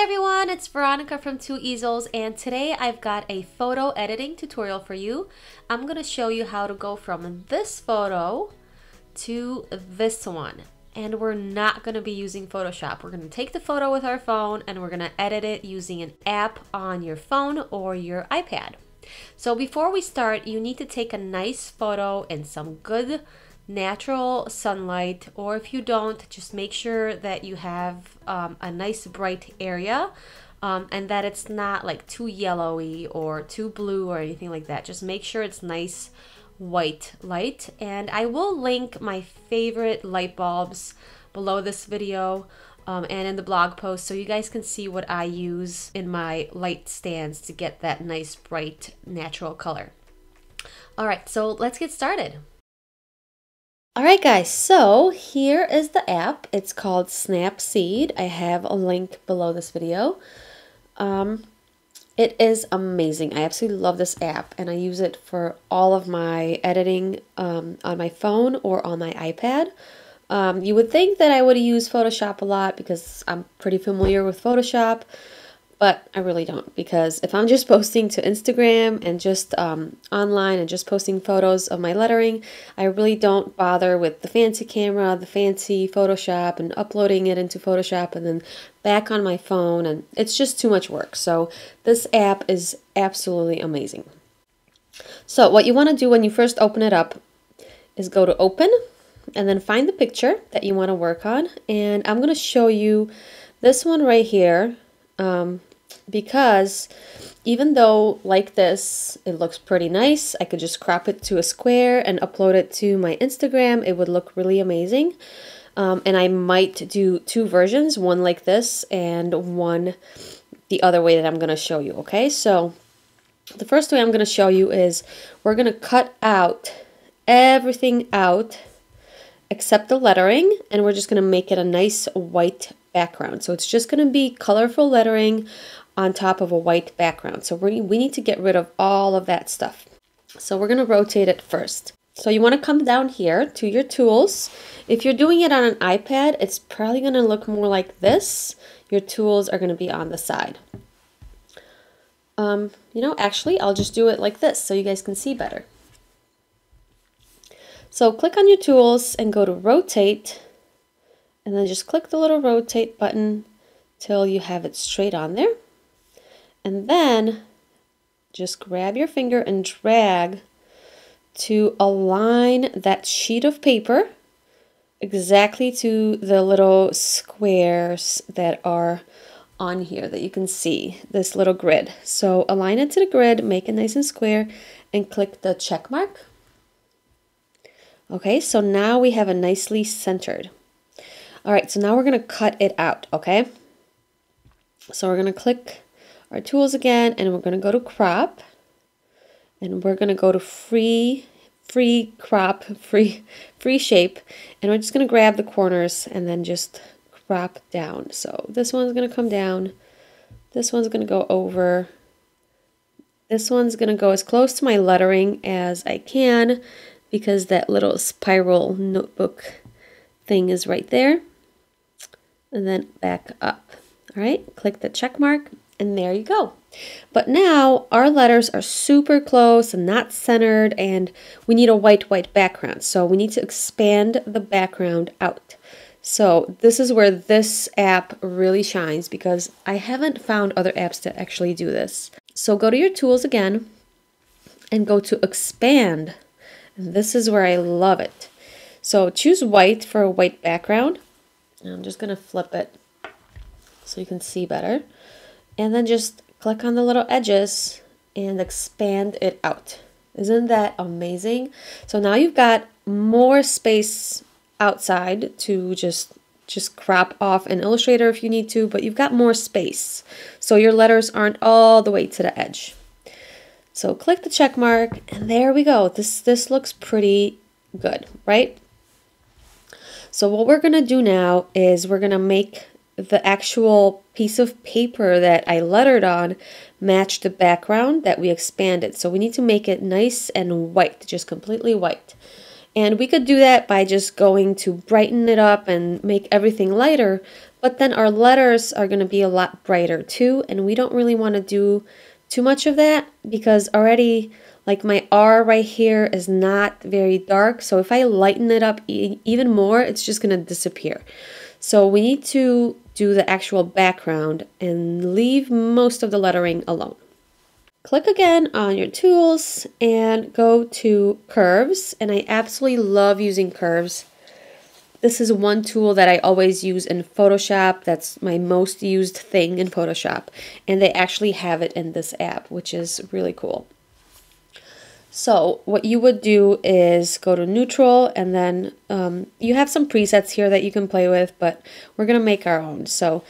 Hi everyone, it's Veronica from Two Easels, and today I've got a photo editing tutorial for you. I'm going to show you how to go from this photo to this one. And we're not going to be using Photoshop. We're going to take the photo with our phone and we're going to edit it using an app on your phone or your iPad. So before we start, you need to take a nice photo in some good natural sunlight, or if you don't, just make sure that you have a nice bright area and that it's not like too yellowy or too blue or anything like that. Just make sure it's nice white light, and I will link my favorite light bulbs below this video and in the blog post so you guys can see what I use in my light stands to get that nice bright natural color. Alright, so let's get started. Alright guys, so here is the app. It's called Snapseed. I have a link below this video. It is amazing. I absolutely love this app and I use it for all of my editing on my phone or on my iPad. You would think that I would use Photoshop a lot because I'm pretty familiar with Photoshop, but I really don't, because if I'm just posting to Instagram and just online and just posting photos of my lettering, I really don't bother with the fancy camera, the fancy Photoshop, and uploading it into Photoshop and then back on my phone, and it's just too much work. So this app is absolutely amazing. So what you want to do when you first open it up is go to Open and then find the picture that you want to work on. And I'm going to show you this one right here. Because even though like this it looks pretty nice, I could just crop it to a square and upload it to my Instagram. It would look really amazing. And I might do two versions, one like this and one the other way that I'm going to show you. Okay, so the first way I'm going to show you is we're going to cut out everything out except the lettering, and we're just going to make it a nice white background. So it's just going to be colorful lettering on top of a white background. So we need to get rid of all of that stuff. So we're going to rotate it first. So you want to come down here to your tools. If you're doing it on an iPad, it's probably going to look more like this. Your tools are going to be on the side. Actually, I'll just do it like this so you guys can see better. So click on your tools and go to rotate, and then just click the little rotate button till you have it straight on there. And then just grab your finger and drag to align that sheet of paper exactly to the little squares that are on here that you can see, this little grid. So align it to the grid, make it nice and square, and click the check mark. Okay, so now we have it nicely centered. All right, so now we're going to cut it out, okay? So we're going to click our tools again, and we're going to go to crop, and we're going to go to free crop, free shape, and we're just going to grab the corners and then just crop down. So this one's going to come down, this one's going to go over, this one's going to go as close to my lettering as I can because that little spiral notebook thing is right there, and then back up. All right, click the check mark, and there you go. But now our letters are super close and not centered, and we need a white background. So we need to expand the background out. So this is where this app really shines, because I haven't found other apps that actually do this. So go to your tools again and go to expand. And this is where I love it. So choose white for a white background. I'm just going to flip it so you can see better. And then just click on the little edges and expand it out. Isn't that amazing? So now you've got more space outside to just crop off an Illustrator if you need to, but you've got more space. So your letters aren't all the way to the edge. So click the check mark, and there we go. This looks pretty good, right? So what we're going to do now is we're going to make the actual piece of paper that I lettered on match the background that we expanded. So we need to make it nice and white, just completely white. And we could do that by just going to brighten it up and make everything lighter, but then our letters are going to be a lot brighter too, and we don't really want to do too much of that because already like my R right here is not very dark, so if I lighten it up even more, it's just going to disappear. So we need to do the actual background and leave most of the lettering alone. Click again on your tools and go to curves, and I absolutely love using curves. This is one tool that I always use in Photoshop. That's my most used thing in Photoshop, and they actually have it in this app, which is really cool. So what you would do is go to neutral, and then you have some presets here that you can play with, but we're gonna make our own. So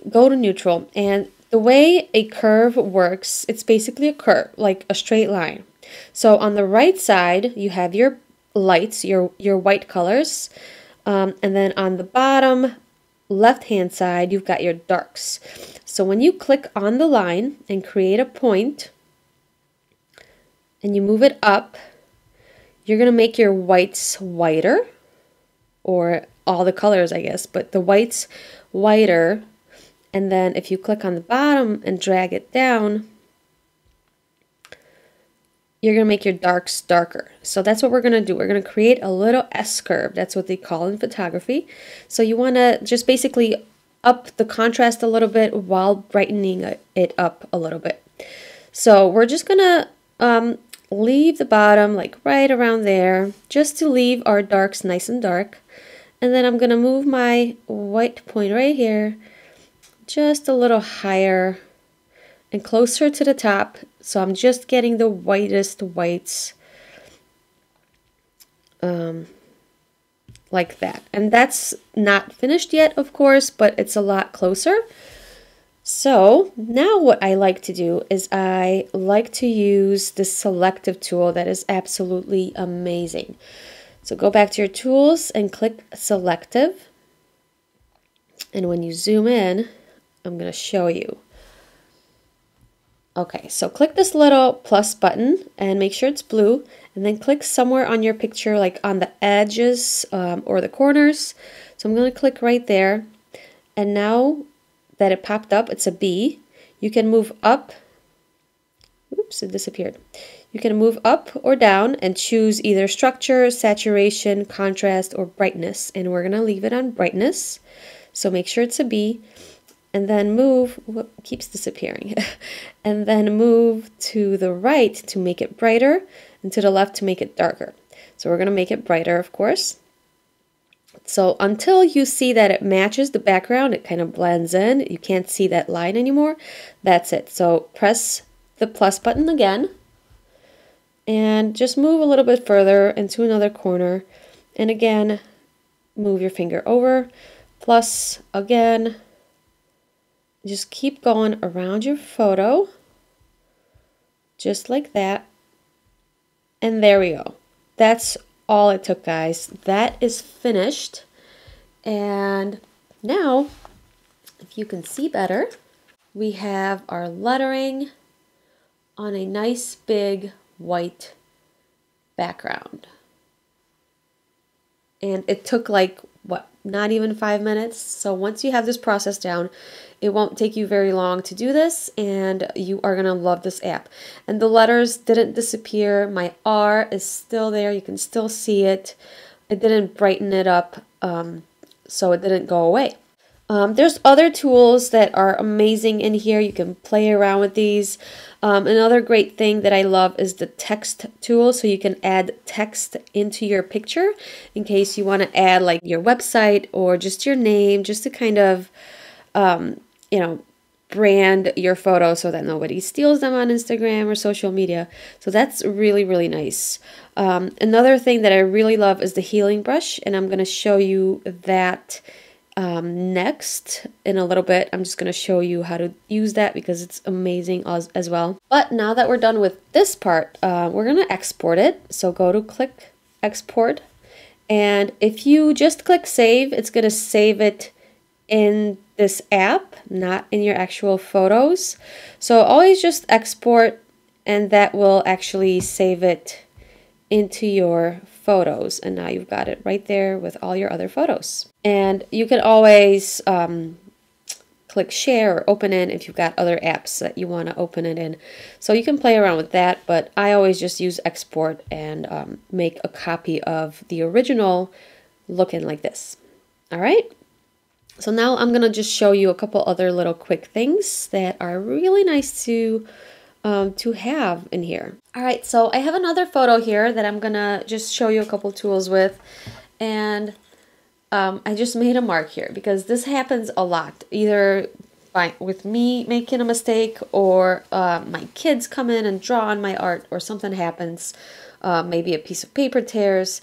go to neutral, and the way a curve works, it's basically a curve, like a straight line. So on the right side, you have your lights, your white colors, and then on the bottom left-hand side, you've got your darks. So when you click on the line and create a point, and you move it up, you're gonna make your whites whiter, or all the colors, I guess, but the whites whiter. And then if you click on the bottom and drag it down, you're going to make your darks darker. So that's what we're going to do. We're going to create a little S-curve. That's what they call in photography. So you want to just basically up the contrast a little bit while brightening it up a little bit. So we're just going to leave the bottom like right around there just to leave our darks nice and dark. And then I'm going to move my white point right here just a little higher and closer to the top, so I'm just getting the whitest whites like that. And that's not finished yet, of course, but it's a lot closer. So now what I like to do is I like to use the selective tool that is absolutely amazing. So go back to your tools and click selective, and when you zoom in, I'm going to show you. Okay, so click this little plus button and make sure it's blue, and then click somewhere on your picture, like on the edges or the corners. So I'm going to click right there, and now that it popped up, it's a B. You can move up. Oops, it disappeared. You can move up or down and choose either structure, saturation, contrast, or brightness, and we're going to leave it on brightness. So make sure it's a B. And then move, whoop, keeps disappearing, and then move to the right to make it brighter, and to the left to make it darker. So we're going to make it brighter, of course. So until you see that it matches the background, it kind of blends in, you can't see that line anymore, that's it. So press the plus button again, and just move a little bit further into another corner, and again, move your finger over, plus again. Just keep going around your photo, just like that. And there we go. That's all it took, guys. That is finished. And now, if you can see better, we have our lettering on a nice big white background. And it took like, what, not even 5 minutes. So once you have this process down, it won't take you very long to do this, and you are going to love this app. And the letters didn't disappear. My R is still there. You can still see it. It didn't brighten it up, so it didn't go away. There's other tools that are amazing in here. You can play around with these. Another great thing that I love is the text tool. So you can add text into your picture in case you want to add like your website or just your name, just to kind of, you know, brand your photo so that nobody steals them on Instagram or social media. So that's really, really nice. Another thing that I really love is the healing brush, and I'm going to show you that next in a little bit. I'm just going to show you how to use that because it's amazing as well. But now that we're done with this part, we're going to export it. So go to click export, and if you just click save, it's going to save it in this app, not in your actual photos. So always just export, and that will actually save it into your photos, and now you've got it right there with all your other photos. And you can always click share or open in if you've got other apps that you want to open it in. So you can play around with that, but I always just use export and make a copy of the original looking like this. All right. So now I'm going to just show you a couple other little quick things that are really nice to have in here. All right, so I have another photo here that I'm going to just show you a couple tools with. And I just made a mark here because this happens a lot, either with me making a mistake or my kids come in and draw on my art or something happens, maybe a piece of paper tears.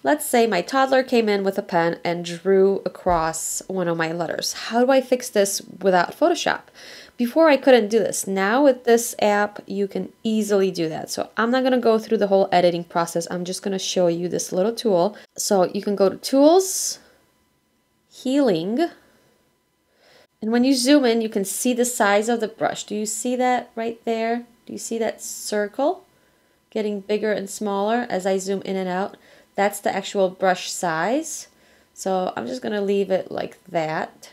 Let's say my toddler came in with a pen and drew across one of my letters. How do I fix this without Photoshop? Before I couldn't do this. Now with this app, you can easily do that. So I'm not going to go through the whole editing process. I'm just going to show you this little tool. So you can go to Tools, Healing, and when you zoom in, you can see the size of the brush. Do you see that right there? Do you see that circle getting bigger and smaller as I zoom in and out? That's the actual brush size. So I'm just going to leave it like that.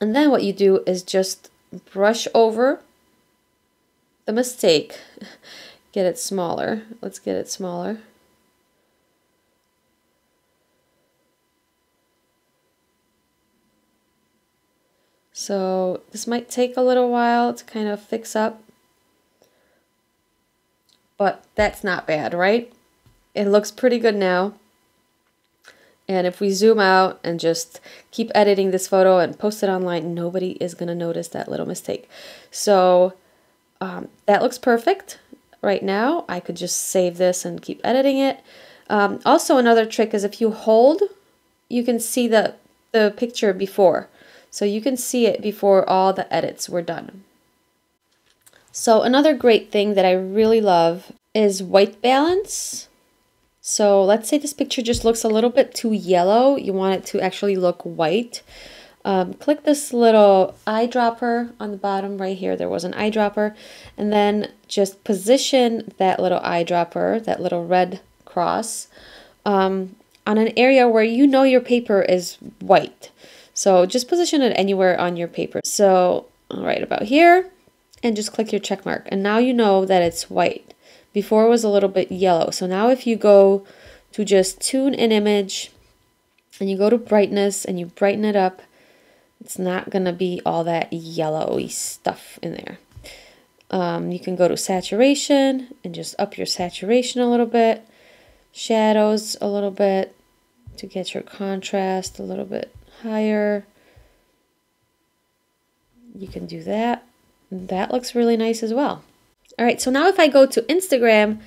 And then what you do is just brush over the mistake. Get it smaller. Let's get it smaller. So this might take a little while to kind of fix up. But that's not bad, right? It looks pretty good now. And if we zoom out and just keep editing this photo and post it online, nobody is going to notice that little mistake. So that looks perfect right now. I could just save this and keep editing it. Also, another trick is if you hold, you can see the picture before. So you can see it before all the edits were done. So another great thing that I really love is white balance. So let's say this picture just looks a little bit too yellow. You want it to actually look white. Click this little eyedropper on the bottom right here. There was an eyedropper. And then just position that little eyedropper, that little red cross, on an area where you know your paper is white. So just position it anywhere on your paper. So right about here, and just click your check mark. And now you know that it's white. Before it was a little bit yellow. So now if you go to just tune an image and you go to brightness and you brighten it up, it's not going to be all that yellowy stuff in there. You can go to saturation and just up your saturation a little bit, shadows a little bit to get your contrast a little bit higher. You can do that. That looks really nice as well. All right, so now if I go to Instagram,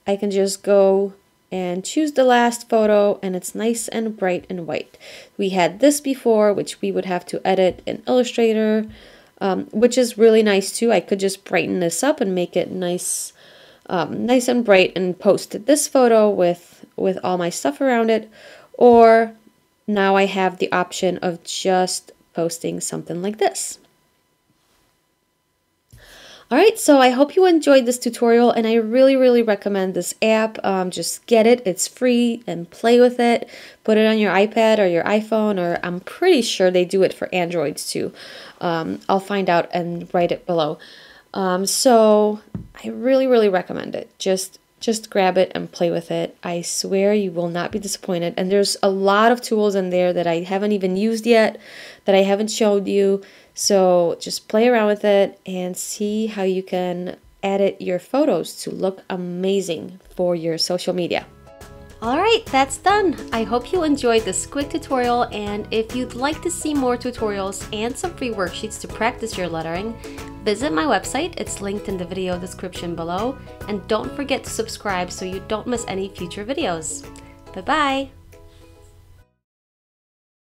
I can just go and choose the last photo and it's nice and bright and white. We had this before, which we would have to edit in Illustrator, which is really nice too. I could just brighten this up and make it nice, nice and bright and post this photo with all my stuff around it. Or now I have the option of just posting something like this. Alright, so I hope you enjoyed this tutorial and I really recommend this app. Just get it, it's free, and play with it. Put it on your iPad or your iPhone, or I'm pretty sure they do it for Androids too. I'll find out and write it below. So I really recommend it. Just grab it and play with it. I swear you will not be disappointed. And there's a lot of tools in there that I haven't even used yet, that I haven't showed you. So just play around with it and see how you can edit your photos to look amazing for your social media. Alright, that's done. I hope you enjoyed this quick tutorial, and if you'd like to see more tutorials and some free worksheets to practice your lettering, visit my website. It's linked in the video description below, and don't forget to subscribe so you don't miss any future videos. Bye-bye!